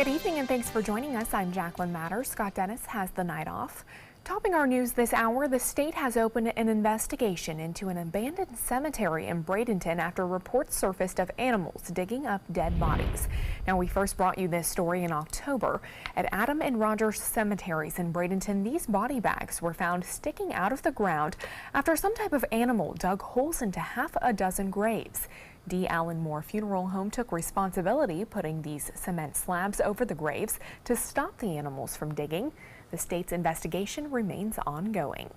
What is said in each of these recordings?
Good evening and thanks for joining us. I'm Jacqueline Matters. Scott Dennis has the night off. Topping our news this hour, the state has opened an investigation into an abandoned cemetery in Bradenton after reports surfaced of animals digging up dead bodies. Now, we first brought you this story in October. At Adam and Rogers cemeteries in Bradenton, these body bags were found sticking out of the ground after some type of animal dug holes into half a dozen graves. D. Allen Moore Funeral Home took responsibility, putting these cement slabs over the graves to stop the animals from digging. The state's investigation remains ongoing.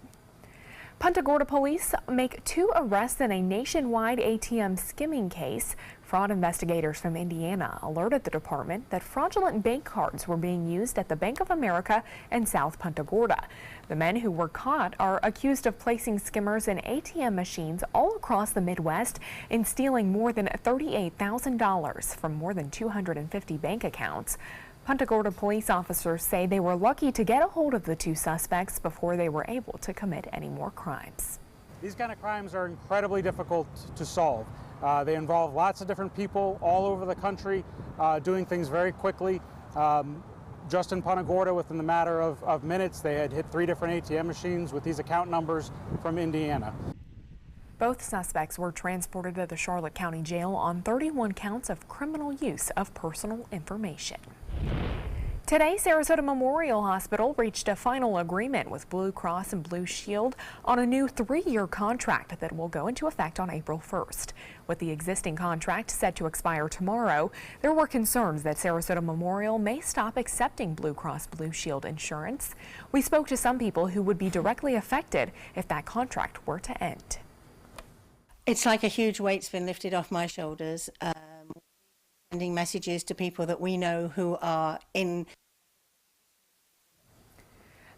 Punta Gorda police make 2 arrests in a nationwide ATM skimming case. Fraud investigators from Indiana alerted the department that fraudulent bank cards were being used at the Bank of America in South Punta Gorda. The men who were caught are accused of placing skimmers in ATM machines all across the Midwest and stealing more than $38,000 from more than 250 bank accounts. Punta Gorda police officers say they were lucky to get a hold of the 2 suspects before they were able to commit any more crimes. These kind of crimes are incredibly difficult to solve. They involve lots of different people all over the country doing things very quickly. Just in Punta Gorda, within the matter of minutes, they had hit 3 different ATM machines with these account numbers from Indiana. Both suspects were transported to the Charlotte County Jail on 31 counts of criminal use of personal information. Today, Sarasota Memorial Hospital reached a final agreement with Blue Cross and Blue Shield on a new 3-year contract that will go into effect on April 1st. With the existing contract set to expire tomorrow, there were concerns that Sarasota Memorial may stop accepting Blue Cross Blue Shield insurance. We spoke to some people who would be directly affected if that contract were to end. It's like a huge weight's been lifted off my shoulders. Sending messages to people that we know who are in.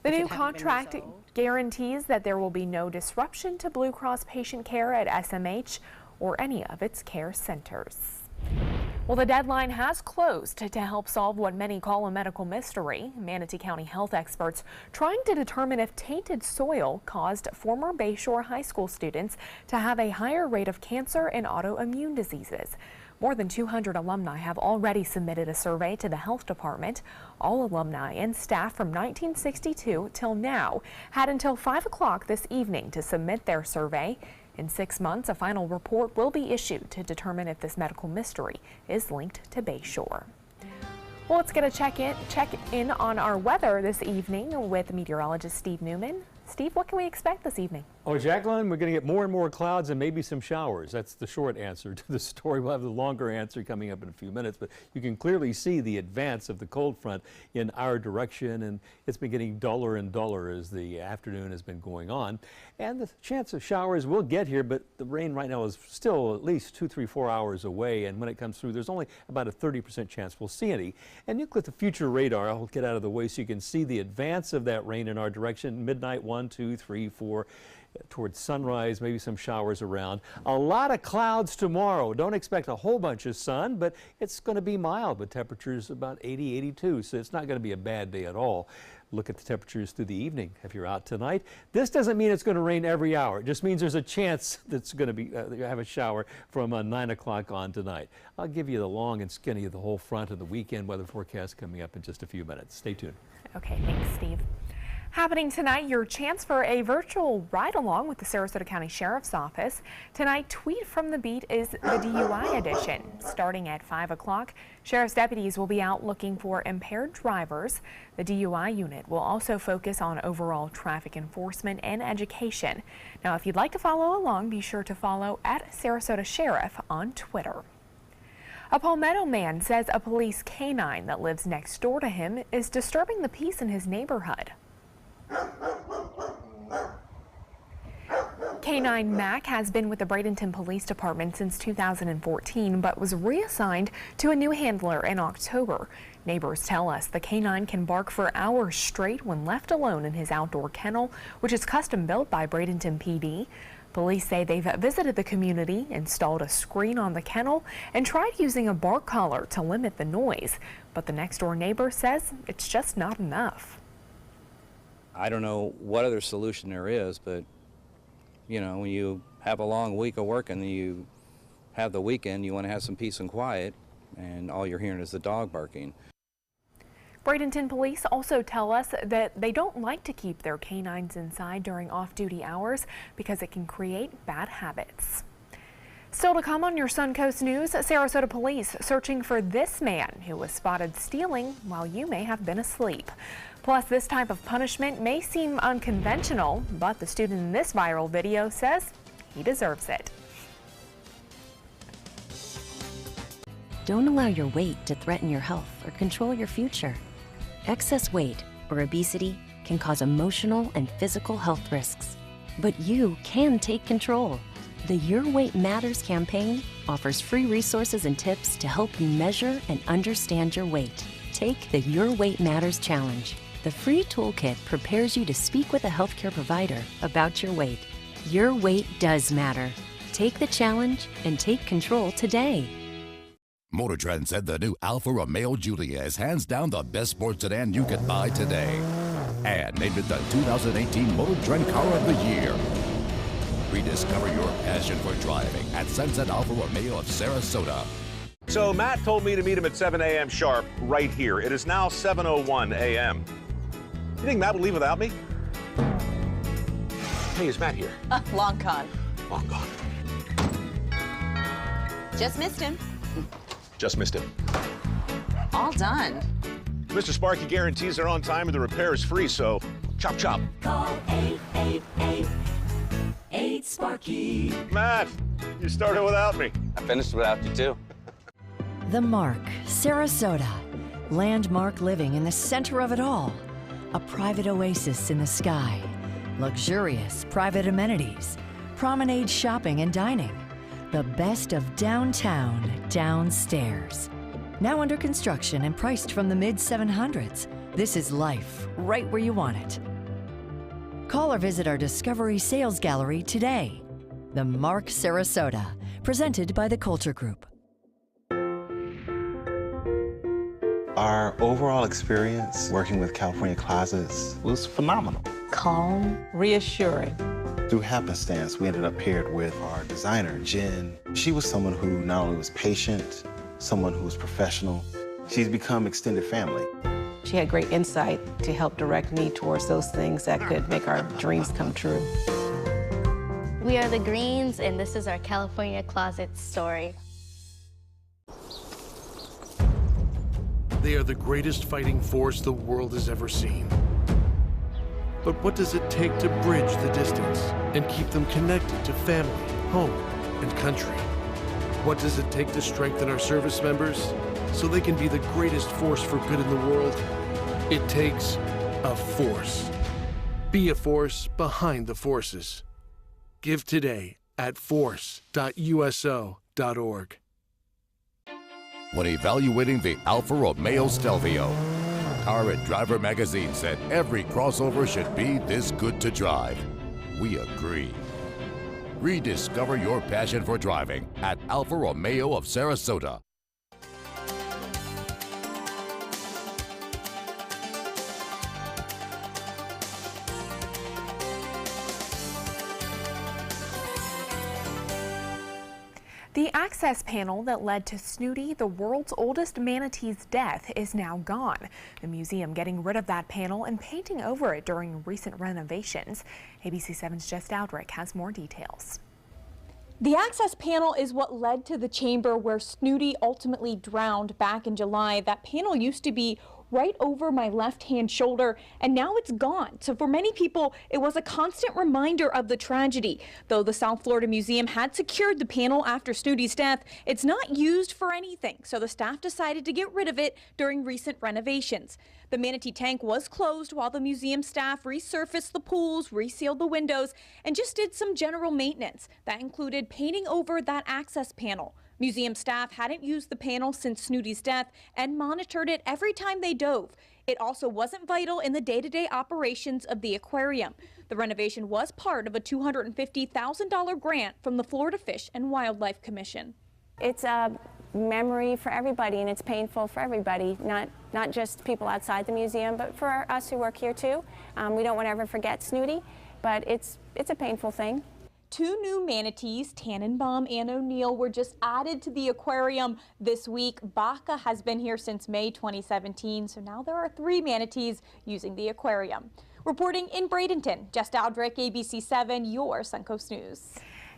The new contract guarantees that there will be no disruption to Blue Cross patient care at SMH or any of its care centers. Well, the deadline has closed to help solve what many call a medical mystery. Manatee County health experts trying to determine if tainted soil caused former Bayshore High School students to have a higher rate of cancer and autoimmune diseases. More than 200 alumni have already submitted a survey to the health department. All alumni and staff from 1962 till now had until 5 o'clock this evening to submit their survey. In 6 months, a final report will be issued to determine if this medical mystery is linked to Bayshore. Well, let's get a check in on our weather this evening with meteorologist Steve Newman. Steve, what can we expect this evening? Oh, Jacqueline, we're going to get more and more clouds and maybe some showers. That's the short answer to the story. We'll have the longer answer coming up in a few minutes, but you can clearly see the advance of the cold front in our direction, and it's been getting duller and duller as the afternoon has been going on. And the chance of showers will get here, but the rain right now is still at least 2, 3, 4 hours away, and when it comes through, there's only about a 30% chance we'll see any. And you click the future radar, I'll get out of the way so you can see the advance of that rain in our direction. Midnight, 1, 2, 3, 4. Towards sunrise, maybe some showers around. A lot of clouds tomorrow. Don't expect a whole bunch of sun, but it's going to be mild with temperatures about 80, 82, so it's not going to be a bad day at all. Look at the temperatures through the evening if you're out tonight. This doesn't mean it's going to rain every hour. It just means there's a chance that's going to be have a shower from 9 o'clock on tonight. I'll give you the long and skinny of the whole front of the weekend weather forecast coming up in just a few minutes. Stay tuned. Okay, thanks, Steve. Happening tonight, your chance for a virtual ride-along with the Sarasota County Sheriff's Office. Tonight, Tweet from the Beat is the DUI edition. Starting at 5 o'clock, Sheriff's deputies will be out looking for impaired drivers. The DUI unit will also focus on overall traffic enforcement and education. Now, if you'd like to follow along, be sure to follow @Sarasota Sheriff on Twitter. A Palmetto man says a police canine that lives next door to him is disturbing the peace in his neighborhood. K9 Mac has been with the Bradenton Police Department since 2014, but was reassigned to a new handler in October. Neighbors tell us the K9 can bark for hours straight when left alone in his outdoor kennel, which is custom built by Bradenton PD. Police say they've visited the community, installed a screen on the kennel, and tried using a bark collar to limit the noise. But the next door neighbor says it's just not enough. I don't know what other solution there is, but, you know, when you have a long week of work and you have the weekend, you want to have some peace and quiet, and all you're hearing is the dog barking. Bradenton police also tell us that they don't like to keep their canines inside during off-duty hours because it can create bad habits. Still to come on your Suncoast News, Sarasota police searching for this man who was spotted stealing while you may have been asleep. Plus, this type of punishment may seem unconventional, but the student in this viral video says he deserves it. Don't allow your weight to threaten your health or control your future. Excess weight or obesity can cause emotional and physical health risks. But you can take control. The Your Weight Matters campaign offers free resources and tips to help you measure and understand your weight. Take the Your Weight Matters Challenge. The free toolkit prepares you to speak with a healthcare provider about your weight. Your weight does matter. Take the challenge and take control today. Motor Trend said the new Alfa Romeo Giulia is hands down the best sports sedan you can buy today. And named it the 2018 Motor Trend Car of the Year. Rediscover your passion for driving at Sunset Alfa Romeo of Sarasota. So Matt told me to meet him at 7 a.m. sharp right here. It is now 7:01 a.m. You think Matt would leave without me? Hey, is Matt here? Long gone. Long gone. Just missed him. Just missed him. All done. Mr. Sparky guarantees they're on time and the repair is free, so chop chop. Call 888-8-SPARKY. Matt, you started without me. I finished without you too. The Mark, Sarasota. Landmark living in the center of it all. A private oasis in the sky. Luxurious private amenities. Promenade shopping and dining. The best of downtown downstairs. Now under construction and priced from the mid-700s. This is life right where you want it. Call or visit our Discovery Sales Gallery today. The Mark Sarasota, presented by the Culture Group. Our overall experience working with California Closets was phenomenal. Calm, reassuring. Through happenstance, we ended up paired with our designer, Jen. She was someone who not only was patient, someone who was professional. She's become extended family. She had great insight to help direct me towards those things that could make our dreams come true. We are the Greens, and this is our California Closet story. They are the greatest fighting force the world has ever seen. But what does it take to bridge the distance and keep them connected to family, home, and country? What does it take to strengthen our service members so they can be the greatest force for good in the world? It takes a force. Be a force behind the forces. Give today at force.uso.org. When evaluating the Alfa Romeo Stelvio, Car and Driver magazine said every crossover should be this good to drive. We agree. Rediscover your passion for driving at Alfa Romeo of Sarasota. The access panel that led to Snooty, the world's oldest manatee's death, is now gone. The museum getting rid of that panel and painting over it during recent renovations. ABC 7's Jess Dowdrick has more details. The access panel is what led to the chamber where Snooty ultimately drowned back in July. That panel used to be right over my left-hand shoulder, and now it's gone. So for many people, it was a constant reminder of the tragedy. Though the South Florida Museum had secured the panel after Snooty's death, it's not used for anything, so the staff decided to get rid of it during recent renovations. The manatee tank was closed while the museum staff resurfaced the pools, resealed the windows, and just did some general maintenance. That included painting over that access panel. Museum staff hadn't used the panel since Snooty's death and monitored it every time they dove. It also wasn't vital in the day-to-day operations of the aquarium. The renovation was part of a $250,000 grant from the Florida Fish and Wildlife Commission. It's a memory for everybody, and it's painful for everybody, not just people outside the museum, but for us who work here too. We don't want to ever forget Snooty, but it's a painful thing. 2 new manatees, Tannenbaum and O'Neill, were just added to the aquarium this week. Baca has been here since May 2017, so now there are 3 manatees using the aquarium. Reporting in Bradenton, Jess Dowdrick, ABC 7, your Suncoast News.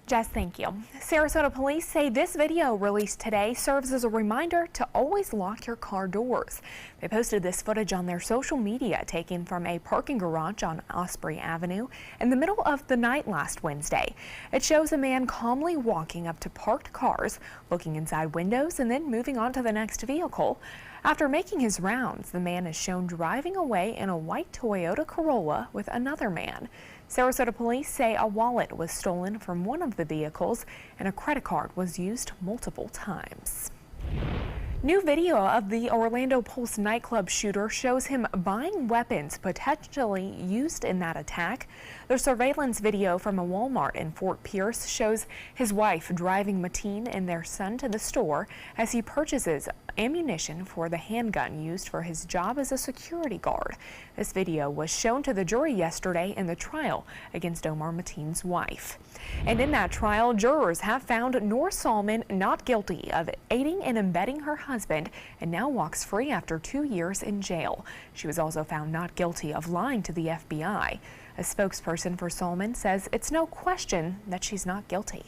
Jess, thank you. Sarasota police say this video released today serves as a reminder to always lock your car doors. They posted this footage on their social media taken from a parking garage on Osprey Avenue in the middle of the night last Wednesday. It shows a man calmly walking up to parked cars, looking inside windows and then moving on to the next vehicle. After making his rounds, the man is shown driving away in a white Toyota Corolla with another man. Sarasota police say a wallet was stolen from one of the vehicles and a credit card was used multiple times. New video of the Orlando Pulse nightclub shooter shows him buying weapons potentially used in that attack. The surveillance video from a Walmart in Fort Pierce shows his wife driving Mateen and their son to the store as he purchases ammunition for the handgun used for his job as a security guard. This video was shown to the jury yesterday in the trial against Omar Mateen's wife. And in that trial, jurors have found Noor Salman not guilty of aiding and abetting her husband and now walks free after 2 years in jail. She was also found not guilty of lying to the FBI. A spokesperson for Salman says it's no question that she's not guilty.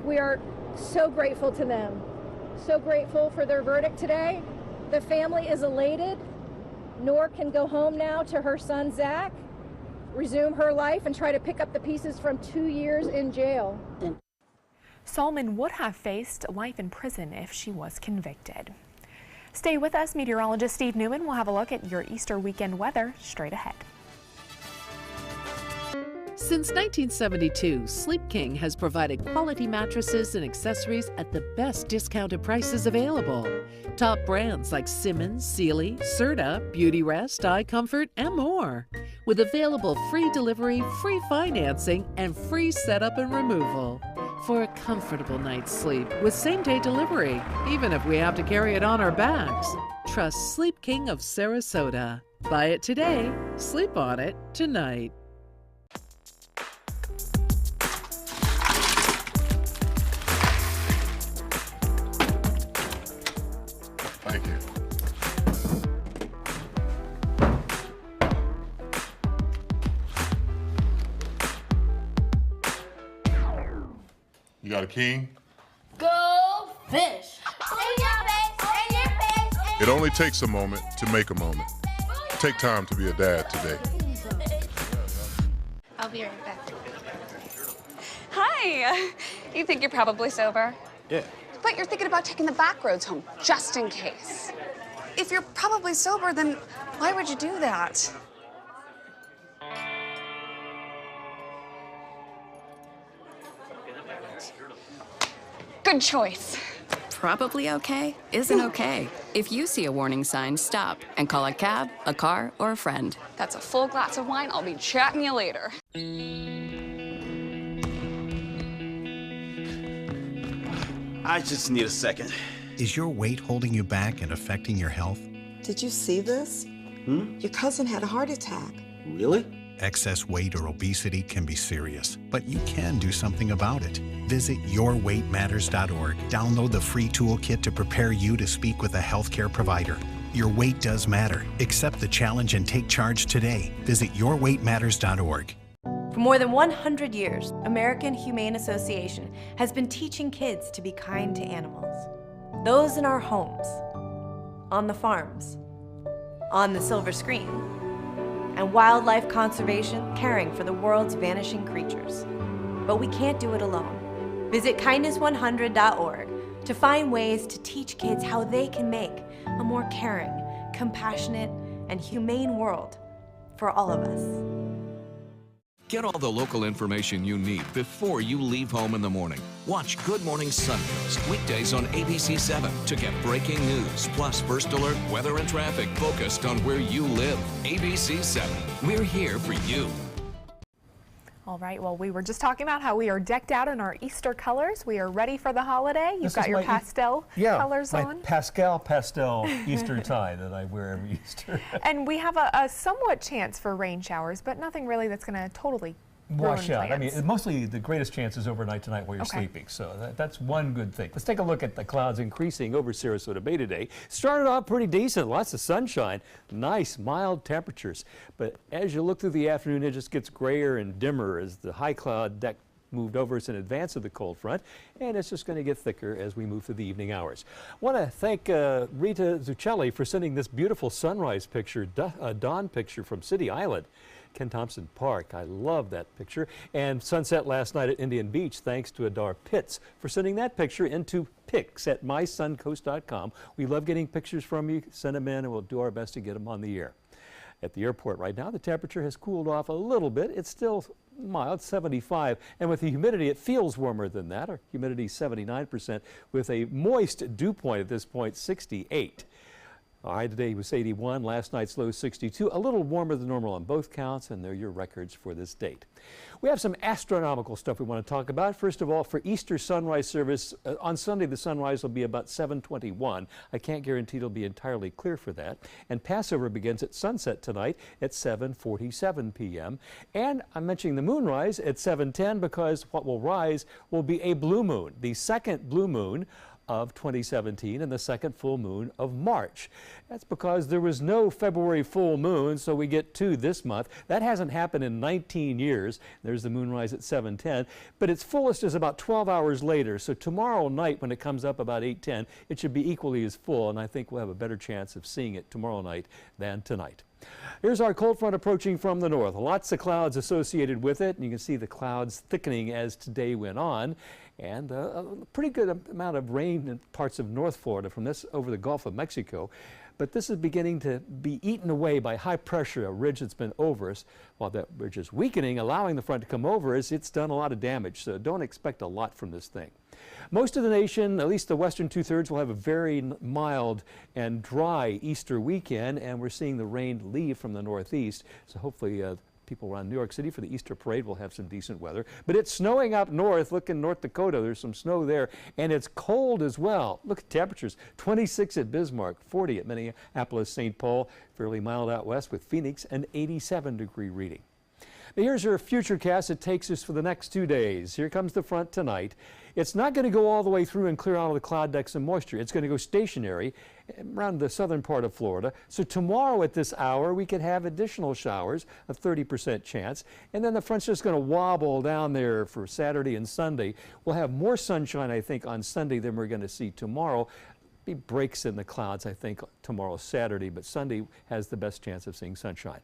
We are so grateful to them. So grateful for their verdict today. The family is elated. Noor can go home now to her son, Zach, resume her life and try to pick up the pieces from 2 years in jail. Salman would have faced life in prison if she was convicted. Stay with us. Meteorologist Steve Newman will have a look at your Easter weekend weather straight ahead. Since 1972, Sleep King has provided quality mattresses and accessories at the best discounted prices available. Top brands like Simmons, Sealy, Serta, Beautyrest, iComfort, and more. With available free delivery, free financing, and free setup and removal. For a comfortable night's sleep with same-day delivery, even if we have to carry it on our backs. Trust Sleep King of Sarasota. Buy it today, sleep on it tonight. Thank you. You got a king? Go fish! It only takes a moment to make a moment. Take time to be a dad today. I'll be right back. Hi! You think you're probably sober? Yeah. But you're thinking about taking the back roads home, just in case. If you're probably sober, then why would you do that? Good choice. Probably okay isn't okay. If you see a warning sign, stop and call a cab, a car, or a friend. That's a full glass of wine. I'll be chatting you later. I just need a second. Is your weight holding you back and affecting your health? Did you see this? Your cousin had a heart attack. Really? Excess weight or obesity can be serious, but you can do something about it. Visit yourweightmatters.org. Download the free toolkit to prepare you to speak with a healthcare provider. Your weight does matter. Accept the challenge and take charge today. Visit yourweightmatters.org. For more than 100 years, American Humane Association has been teaching kids to be kind to animals. Those in our homes, on the farms, on the silver screen, and wildlife conservation, caring for the world's vanishing creatures. But we can't do it alone. Visit kindness100.org to find ways to teach kids how they can make a more caring, compassionate, and humane world for all of us. Get all the local information you need before you leave home in the morning. Watch Good Morning Suncoast weekdays on ABC 7 to get breaking news, plus first alert, weather, and traffic focused on where you live. ABC 7, we're here for you. All right, well, we were just talking about how we are decked out in our Easter colors. We are ready for the holiday. You've got your pastel colors my on. pastel Easter tie that I wear every Easter. And we have a somewhat chance for rain showers, but nothing really that's going to totally wash out. I mean, plans. mostly the greatest chance is overnight tonight while you're Okay. sleeping. So that's one good thing. Let's take a look at the clouds increasing over Sarasota Bay today. Started off pretty decent, lots of sunshine, nice mild temperatures. But as you look through the afternoon, it just gets grayer and dimmer as the high cloud deck moved over us in advance of the cold front, and it's just going to get thicker as we move through the evening hours. I want to thank Rita Zucchelli for sending this beautiful sunrise picture, dawn picture from City Island, Ken Thompson Park. I love that picture. And sunset last night at Indian Beach, thanks to Adar Pitts for sending that picture into pics at mysuncoast.com. We love getting pictures from you. Send them in and we'll do our best to get them on the air. At the airport right now, the temperature has cooled off a little bit. It's still mild, 75, and with the humidity, it feels warmer than that. Our humidity 79%, with a moist dew point at this point, 68. Our high today was 81, last night's low 62, a little warmer than normal on both counts, and they're your records for this date. We have some astronomical stuff we want to talk about. First of all, for Easter sunrise service, on Sunday the sunrise will be about 7:21. I can't guarantee it'll be entirely clear for that. And Passover begins at sunset tonight at 7:47 p.m. And I'm mentioning the moonrise at 7:10 because what will rise will be a blue moon, the second blue moon of 2017 and the second full moon of March. That's because there was no February full moon, so we get two this month. That hasn't happened in 19 years. There's the moonrise at 7:10, but its fullest is about 12 hours later. So tomorrow night when it comes up about 8:10, it should be equally as full, and I think we'll have a better chance of seeing it tomorrow night than tonight. Here's our cold front approaching from the north. Lots of clouds associated with it, and you can see the clouds thickening as today went on. And a pretty good amount of rain in parts of North Florida from this over the Gulf of Mexico. But this is beginning to be eaten away by high pressure, a ridge that's been over us. While that ridge is weakening, allowing the front to come over us, it's done a lot of damage. So don't expect a lot from this thing. Most of the nation, at least the western two-thirds, will have a very mild and dry Easter weekend, and we're seeing the rain leave from the northeast. So hopefully people around New York City for the Easter parade will have some decent weather. But it's snowing up north. Look in North Dakota, there's some snow there, and it's cold as well. Look at temperatures, 26 at Bismarck, 40 at Minneapolis, St. Paul, fairly mild out west with Phoenix, an 87-degree reading. Now here's your futurecast. It takes us for the next 2 days. Here comes the front tonight. It's not going to go all the way through and clear out of the cloud decks and moisture. It's going to go stationary around the southern part of Florida. So tomorrow at this hour, we could have additional showers, a 30% chance. And then the front's just going to wobble down there for Saturday and Sunday. We'll have more sunshine, I think, on Sunday than we're going to see tomorrow. Be breaks in the clouds, I think, tomorrow, Saturday, but Sunday has the best chance of seeing sunshine.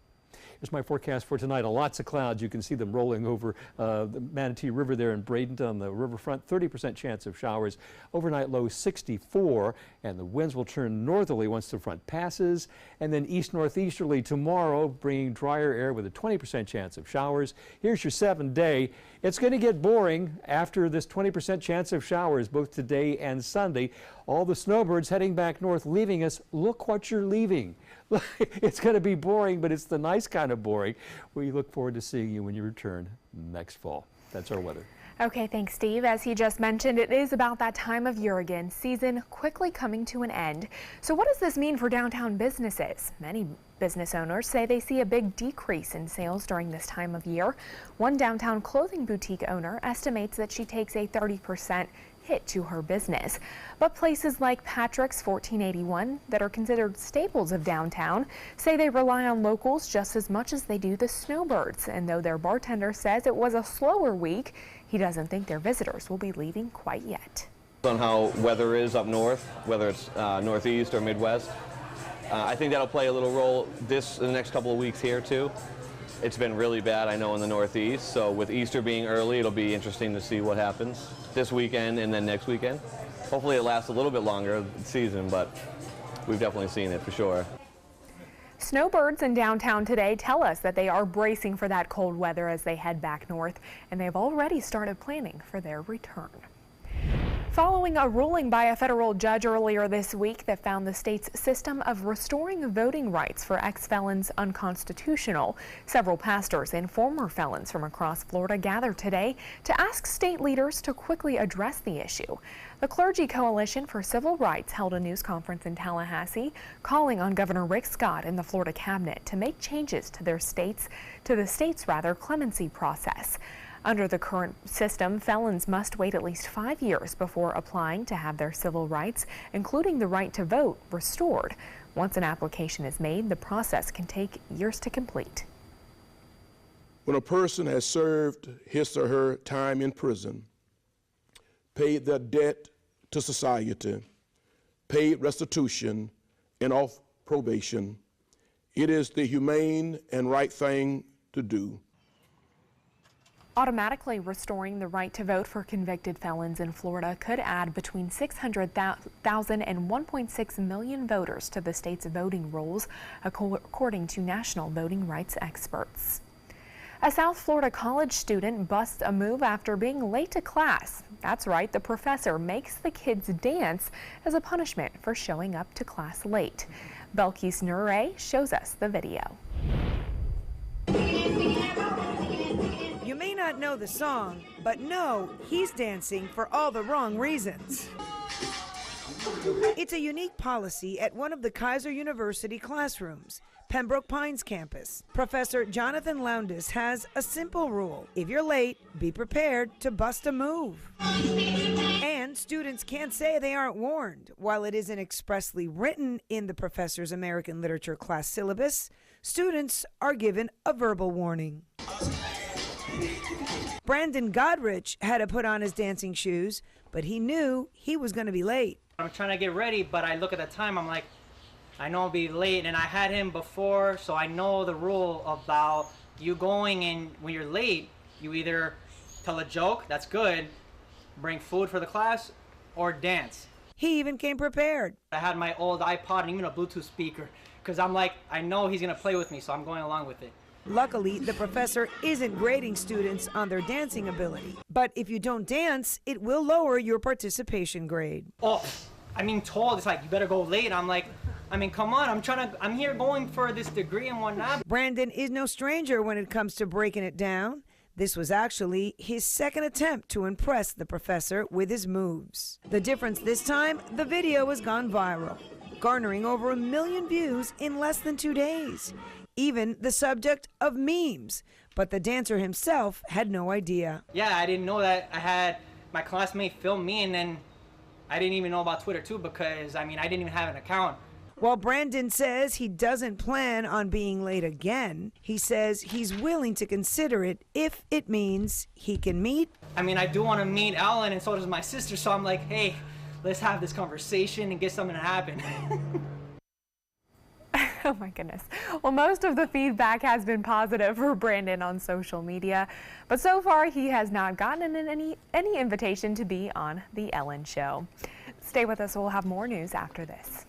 Here's my forecast for tonight. Lots of clouds. You can see them rolling over the Manatee River there in Bradenton on the riverfront. 30% chance of showers. Overnight low 64, and the winds will turn northerly once the front passes. And then east-northeasterly tomorrow, bringing drier air with a 20% chance of showers. Here's your 7-day. It's going to get boring after this 20% chance of showers both today and Sunday. All the snowbirds heading back north, leaving us. Look what you're leaving. It's going to be boring, but it's the nice kind of boring. We look forward to seeing you when you return next fall. That's our weather. Okay, thanks, Steve. As he just mentioned, it is about that time of year again, season quickly coming to an end. So what does this mean for downtown businesses? Many business owners say they see a big decrease in sales during this time of year. One downtown clothing boutique owner estimates that she takes a 30% hit to her business. But places like Patrick's 1481 that are considered staples of downtown say they rely on locals just as much as they do the snowbirds. And though their bartender says it was a slower week, he doesn't think their visitors will be leaving quite yet. On how weather is up north, whether it's northeast or Midwest, I think that'll play a little role in the next couple of weeks here too. It's been really bad, I know, in the Northeast, so with Easter being early, it'll be interesting to see what happens this weekend and then next weekend. Hopefully it lasts a little bit longer season, but we've definitely seen it for sure. Snowbirds in downtown today tell us that they are bracing for that cold weather as they head back north, and they've already started planning for their return. Following a ruling by a federal judge earlier this week that found the state's system of restoring voting rights for ex-felons unconstitutional, several pastors and former felons from across Florida gathered today to ask state leaders to quickly address the issue. The Clergy Coalition for Civil Rights held a news conference in Tallahassee, calling on Governor Rick Scott and the Florida cabinet to make changes to the state's clemency process. Under the current system, felons must wait at least 5 years before applying to have their civil rights, including the right to vote, restored. Once an application is made, the process can take years to complete. When a person has served his or her time in prison, paid their debt to society, paid restitution, and off probation, it is the humane and right thing to do. Automatically restoring the right to vote for convicted felons in Florida could add between 600,000 and 1.6 million voters to the state's voting rolls, according to national voting rights experts. A South Florida college student busts a move after being late to class. That's right, the professor makes the kids dance as a punishment for showing up to class late. Belkis Nure shows us the video. You may not know the song, but no, he's dancing for all the wrong reasons. It's a unique policy at one of the Kaiser University classrooms, Pembroke Pines campus. Professor Jonathan Lowndes has a simple rule. If you're late, be prepared to bust a move. And students can't say they aren't warned. While it isn't expressly written in the professor's American Literature class syllabus, students are given a verbal warning. Brandon Godrich had to put on his dancing shoes, but he knew he was going to be late. I'm trying to get ready, but I look at the time, I'm like, I know I'll be late, and I had him before, so I know the rule about you going, and when you're late, you either tell a joke, that's good, bring food for the class, or dance. He even came prepared. I had my old iPod and even a Bluetooth speaker, because I'm like, I know he's going to play with me, so I'm going along with it. Luckily, the professor isn't grading students on their dancing ability. But if you don't dance, it will lower your participation grade. Oh, I mean, told, it's like, you better go late. I'm like, I mean, come on, I'm here going for this degree and whatnot. Brandon is no stranger when it comes to breaking it down. This was actually his second attempt to impress the professor with his moves. The difference this time, the video has gone viral, garnering over 1 million views in less than 2 days. Even the subject of memes, but the dancer himself had no idea. Yeah, I didn't know that I had my classmate film me, and then I didn't even know about Twitter too, because I mean, I didn't even have an account. While Brandon says he doesn't plan on being late again, he says he's willing to consider it if it means he can meet. I mean, I do want to meet Ellen, and so does my sister, so I'm like, hey, let's have this conversation and get something to happen. Oh my goodness. Well, most of the feedback has been positive for Brandon on social media, but so far he has not gotten any invitation to be on The Ellen Show. Stay with us, we'll have more news after this.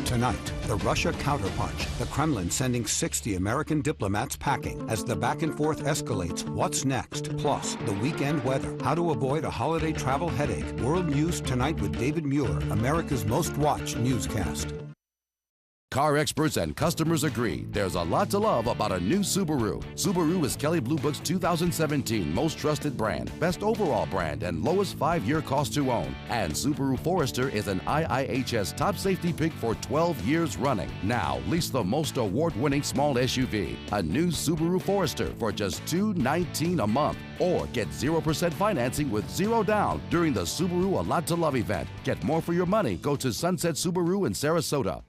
Tonight, the Russia counterpunch, the Kremlin sending 60 American diplomats packing as the back and forth escalates. What's next? Plus, the weekend weather, how to avoid a holiday travel headache. World News Tonight with David Muir, America's most watched newscast. Car experts and customers agree there's a lot to love about a new Subaru. Subaru is Kelley Blue Book's 2017 most trusted brand, best overall brand, and lowest 5-year cost to own. And Subaru Forester is an IIHS top safety pick for 12 years running. Now, lease the most award-winning small SUV, a new Subaru Forester for just $219 a month. Or get 0% financing with 0 down during the Subaru A Lot to Love event. Get more for your money. Go to Sunset Subaru in Sarasota.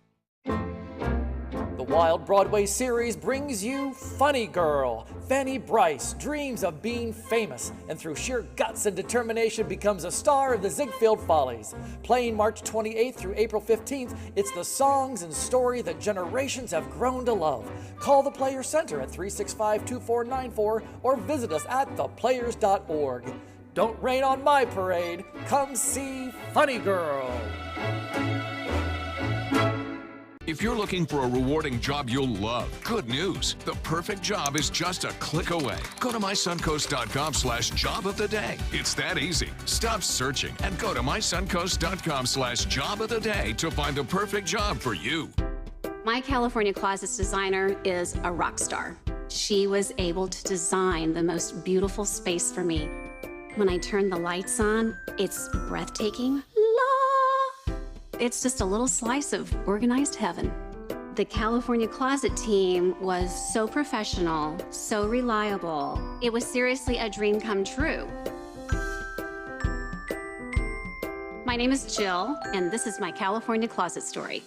The Wild Broadway series brings you Funny Girl. Fanny Brice dreams of being famous and through sheer guts and determination becomes a star of the Ziegfeld Follies. Playing March 28th through April 15th, it's the songs and story that generations have grown to love. Call the Players Center at 365-2494 or visit us at theplayers.org. Don't rain on my parade. Come see Funny Girl. If you're looking for a rewarding job you'll love, good news. The perfect job is just a click away. Go to mysuncoast.com/job of the day. It's that easy. Stop searching and go to mysuncoast.com/job of the day to find the perfect job for you. My California Closets designer is a rock star. She was able to design the most beautiful space for me. When I turn the lights on, it's breathtaking. It's just a little slice of organized heaven. The California Closet team was so professional, so reliable. It was seriously a dream come true. My name is Jill, and this is my California Closet story.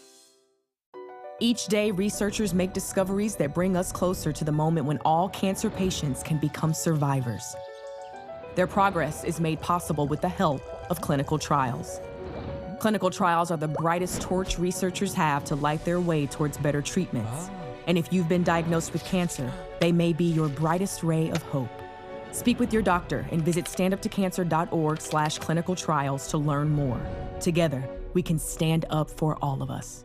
Each day, researchers make discoveries that bring us closer to the moment when all cancer patients can become survivors. Their progress is made possible with the help of clinical trials. Clinical trials are the brightest torch researchers have to light their way towards better treatments. And if you've been diagnosed with cancer, they may be your brightest ray of hope. Speak with your doctor and visit standuptocancer.org/clinical trials to learn more. Together, we can stand up for all of us.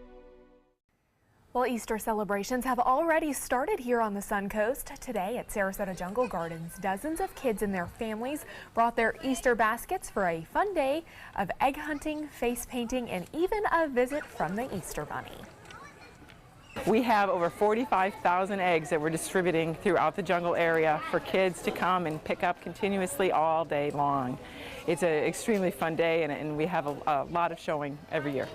Well, Easter celebrations have already started here on the Suncoast. Today at Sarasota Jungle Gardens, dozens of kids and their families brought their Easter baskets for a fun day of egg hunting, face painting, and even a visit from the Easter Bunny. We have over 45,000 eggs that we're distributing throughout the jungle area for kids to come and pick up continuously all day long. It's an extremely fun day, and we have a lot of showing every year.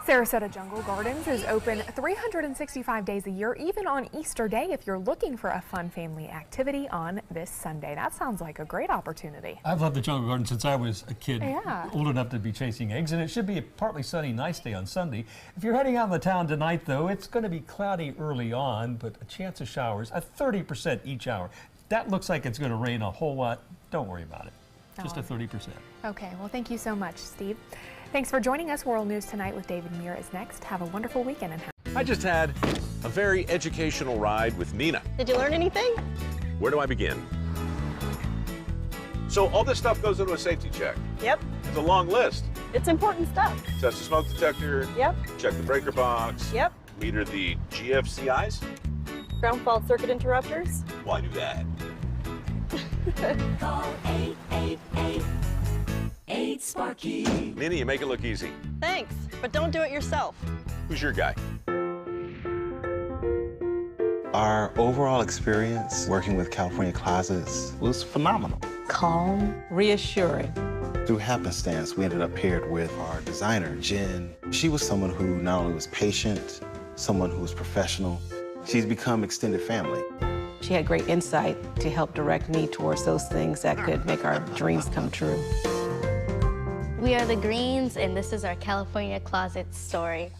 Sarasota Jungle Gardens is open 365 days a year, even on Easter Day, if you're looking for a fun family activity on this Sunday. That sounds like a great opportunity. I've loved the Jungle Garden since I was a kid, Yeah. old enough to be chasing eggs, and it should be a partly sunny, nice day on Sunday. If you're heading out in the town tonight, though, it's going to be cloudy early on, but a chance of showers, a 30% each hour. That looks like it's going to rain a whole lot. Don't worry about it. Just a 30%. Okay, well, thank you so much, Steve. Thanks for joining us. World News Tonight with David Muir is next. Have a wonderful weekend. And I just had a very educational ride with Nina. Did you learn anything? Where do I begin? So all this stuff goes into a safety check. Yep. It's a long list. It's important stuff. Test the smoke detector. Yep. Check the breaker box. Yep. Meter the GFCIs. Ground fault circuit interrupters. Why do that? Call 888-8-SPARKY. Nina, you make it look easy. Thanks, but don't do it yourself. Who's your guy? Our overall experience working with California Closets was phenomenal. Calm, reassuring. Through happenstance, we ended up paired with our designer, Jen. She was someone who not only was patient, someone who was professional. She's become extended family. She had great insight to help direct me towards those things that could make our dreams come true. We are the Greens, and this is our California Closet story.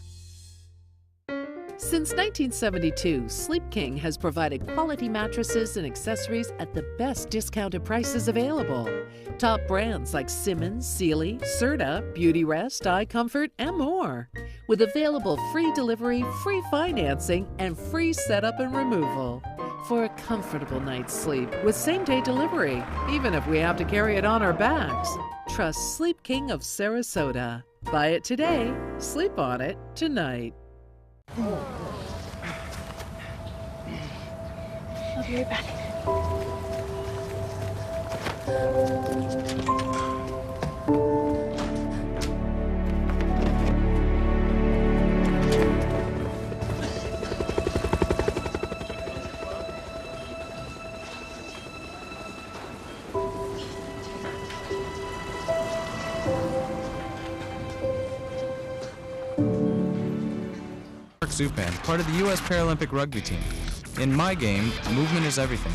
Since 1972, Sleep King has provided quality mattresses and accessories at the best discounted prices available. Top brands like Simmons, Sealy, Serta, Beautyrest, iComfort, and more. With available free delivery, free financing, and free setup and removal. For a comfortable night's sleep with same-day delivery, even if we have to carry it on our backs. Trust Sleep King of Sarasota. Buy it today, sleep on it tonight. I'll be right back. Zupan, part of the U.S. Paralympic rugby team. In my game, movement is everything.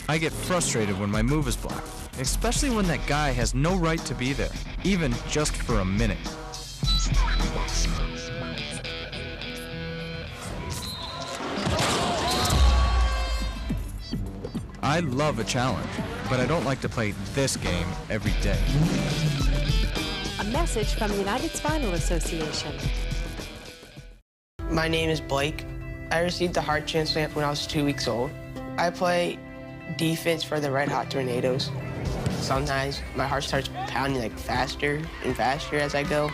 I get frustrated when my move is blocked, especially when that guy has no right to be there, even just for a minute. I love a challenge, but I don't like to play this game every day. A message from the United Spinal Association. My name is Blake. I received a heart transplant when I was 2 weeks old. I play defense for the Red Hot Tornadoes. Sometimes my heart starts pounding like faster and faster as I go.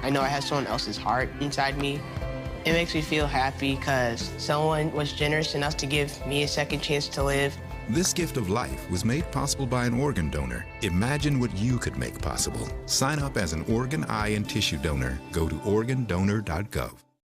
I know I have someone else's heart inside me. It makes me feel happy because someone was generous enough to give me a second chance to live. This gift of life was made possible by an organ donor. Imagine what you could make possible. Sign up as an organ, eye, and tissue donor. Go to organdonor.gov.